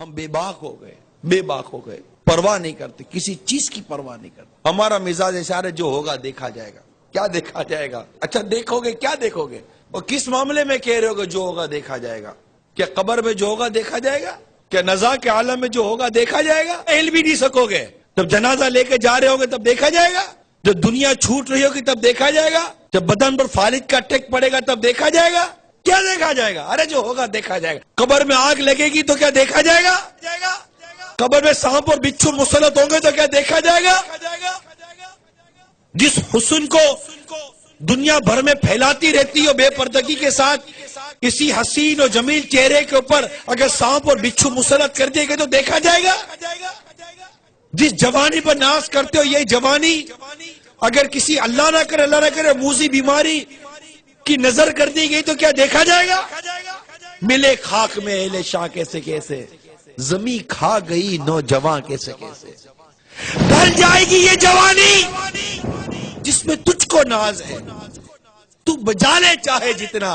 ہم بے باک ہو گئے، پرواہ نہیں کرتے، کسی چیز کی پرواہ نہیں کرتے۔ ہمارا مزاج اشارہ جو ہوگا دیکھا جائے گا۔ کیا دیکھا جائے گا؟ اچھا دیکھو گے، کیا دیکھو گے؟ اور کس معاملے میں کہہ رہے ہو کہ جو ہوگا دیکھا جائے گا؟ کیا قبر میں جو ہوگا دیکھا جائے گا؟ کیا نزا کے عالم میں جو ہوگا دیکھا جائے گا؟ ہل بھی نہیں سکو گے۔ جب جنازہ لے کے جا رہے ہوگے تب دیکھا جائے گا؟ جب دنیا چھوٹ رہی ہوگی تب دیکھا جائے گا؟ جب بدن پر فالج کا ٹیک پڑے گا تب دیکھا جائے گا؟ کیا دیکھا جائے گا؟ ارے جو ہوگا دیکھا جائے گا۔ قبر میں آگ لگے گی تو کیا دیکھا جائے گا؟ قبر میں سانپ اور بچھو مسلط ہوں گے تو کیا دیکھا جائے گا؟ جس حسن کو دنیا بھر میں پھیلاتی رہتی ہو بے پردگی کے ساتھ، کسی حسین اور جمیل چہرے کے اوپر اگر سانپ اور بچھو مسلط کر دیے گئے تو دیکھا جائے گا؟ جس جوانی پر ناز کرتے ہو یہ جوانی اگر کسی اللہ نہ کرے موذی بیماری کی نظر کر دی گئی تو کیا دیکھا جائے گا؟ ملے خاک میں اہل شاہ کیسے کیسے، زمین کھا گئی نوجوان کیسے کیسے۔ ڈھل جائے گی یہ جوانی جس میں تجھ کو ناز ہے، تو بجا لے چاہے جتنا،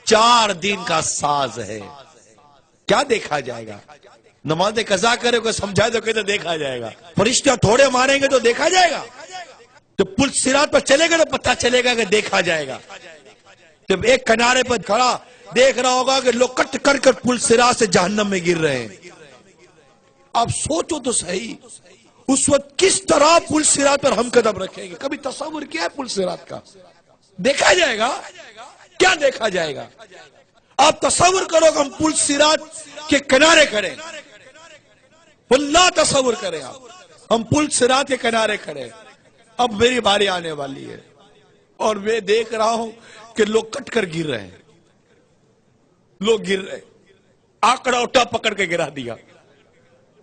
4 دن کا ساز ہے۔ کیا دیکھا جائے گا؟ نماز قضا کرے کو سمجھائے تو کہتے دیکھا جائے گا۔ فرشتہ تھوڑے ماریں گے تو دیکھا جائے گا؟ جب پل صراط پر چلے گا تو پتہ چلے گا کہ دیکھا جائے گا۔ جب ایک کنارے پر کھڑا دیکھ رہا ہوگا کہ لوگ کٹ کر کر پل صراط سے جہنم میں گر رہے ہیں، آپ سوچو تو صحیح اس وقت کس طرح پل صراط پر ہم قدم رکھیں گے؟ کبھی تصور کیا ہے پل صراط کا؟ دیکھا جائے گا؟ کیا دیکھا جائے گا؟ آپ تصور کرو کہ ہم پل صراط کے کنارے کھڑے، واللہ تصور کریں آپ، ہم پل صراط کے کنارے کھڑے، اب میری باری آنے والی ہے اور میں دیکھ رہا ہوں کہ لوگ کٹ کر گر رہے ہیں، لوگ گر رہے، آکڑا اٹھا پکڑ کے گرا دیا،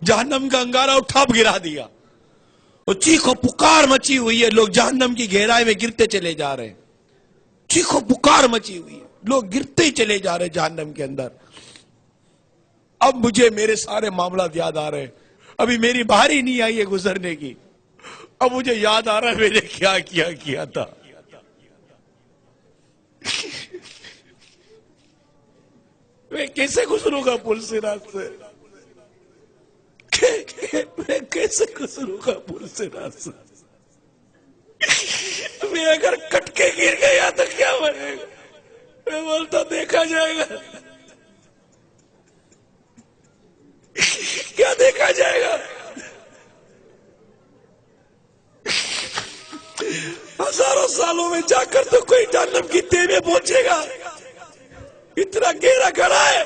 جہنم کا انگارہ اٹھا گرا دیا، اور چیخ و پکار مچی ہوئی ہے، لوگ جہنم کی گہرائی میں گرتے چلے جا رہے ہیں، چیخ و پکار مچی ہوئی ہے، لوگ گرتے ہی چلے جا رہے ہیں جہنم کے اندر۔ اب مجھے میرے سارے معاملات یاد آ رہے ہیں، ابھی میری باری نہیں آئی ہے گزرنے کی، اب مجھے یاد آ رہا ہے میں نے کیا کیا تھا۔ میں کیسے گزروں گا پل صراط سے؟ میں کیسے گزروں گا پل صراط سے؟ میں اگر کٹ کے گر گیا تو کیا بنے گا؟ میں بولتا دیکھا جائے گا۔ کیا دیکھا جائے گا؟ ہزاروں سالوں میں جا کر تو کوئی جہنم کی تہ میں پہنچے گا، اتنا گہرا گڑھا ہے،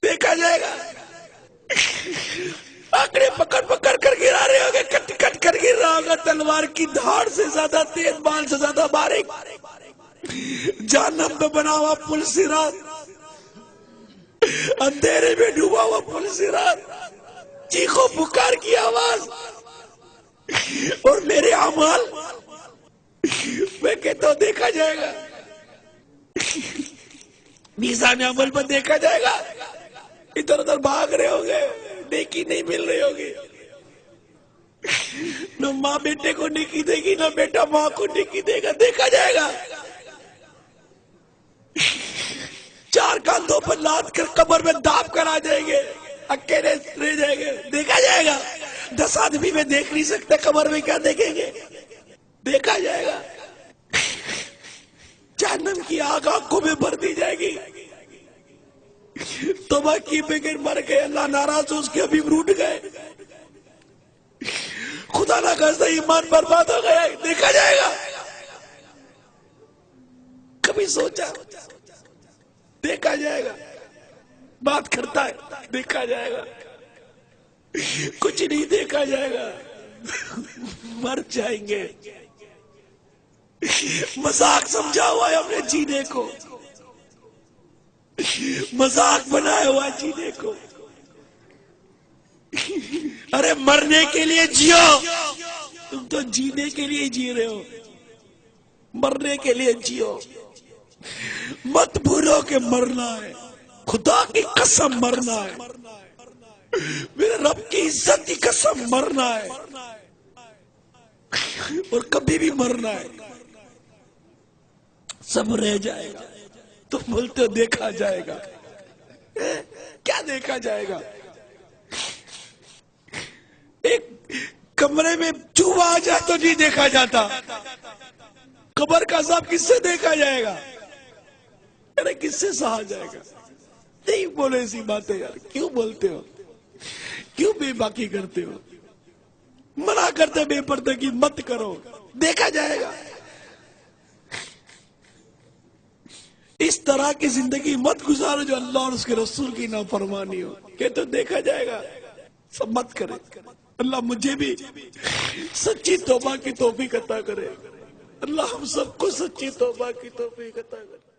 دیکھا جائے گا؟ آنکڑے پکڑ پکڑ کر گرا رہے ہوگے، کٹ کٹ کر گر رہا ہوگا، تلوار کی دھاڑ سے زیادہ تیز، بال سے زیادہ باریک، جہنم میں بنا ہوا پل صراط، اندھیرے میں ڈوبا ہوا پل صراط، چیخو پکار کی آواز اور میرے اعمال، میں کہتا ہوں دیکھا جائے گا، میزان عمل پر دیکھا جائے گا۔ ادھر ادھر بھاگ رہے ہوگے، نیکی نہیں مل رہی ہوگی، نہ ماں بیٹے کو نیکی دے گی نہ بیٹا ماں کو نیکی دے گا، دیکھا جائے گا۔ 4 کاندھوں پر لاد کر قبر میں داب کر آ جائیں گے، اکیلے رہ جائیں گے، دیکھا جائے گا۔ 10 آدمی میں دیکھ نہیں سکتے، قبر میں کیا دیکھیں گے؟ دیکھا جائے گا۔ جہنم کی آگ آنکھوں میں بھر دی جائے گی، توبہ کی بغیر مر گئے، اللہ ناراض ہو اس کے ابھی روٹ گئے، خدا نہ کرے ایمان برباد ہو گیا، دیکھا جائے گا۔ کبھی سوچا؟ دیکھا جائے گا۔ بات کرتا ہے، دیکھا جائے گا۔ کچھ نہیں دیکھا جائے گا، مر جائیں گے۔ مذاق سمجھا ہوا ہے ہم نے جینے کو، مذاق بنایا ہوا جینے کو۔ ارے مرنے کے لیے جیو، تم تو جینے کے لیے جی رہے ہو، مرنے کے لیے جیو۔ مت بھولو کہ مرنا ہے، خدا کی قسم مرنا ہے، میرے رب کی عزت کی قسم مرنا ہے، اور کبھی بھی مرنا ہے، سب رہ جائے گا۔ تم بولتے ہو دیکھا جائے گا، کیا کیا دیکھا جائے گا؟ ایک کمرے میں چوہا آ جائے تو نہیں دیکھا جاتا، قبر کا عذاب کس سے دیکھا جائے گا؟ ارے کس سے سہا جائے گا؟ نہیں بولے ایسی باتیں یار، کیوں بولتے ہو؟ کیوں بے باکی کرتے ہو؟ منع کرتے بے پردگی مت کرو، دیکھا جائے گا۔ اس طرح کی زندگی مت گزارو جو اللہ اور اس کے رسول کی نافرمانی ہو، کہ تو دیکھا جائے گا۔ سب مت کرے۔ اللہ مجھے بھی سچی توبہ کی توفیق عطا کرے، اللہ ہم سب کو سچی توبہ کی توفیق عطا کرے۔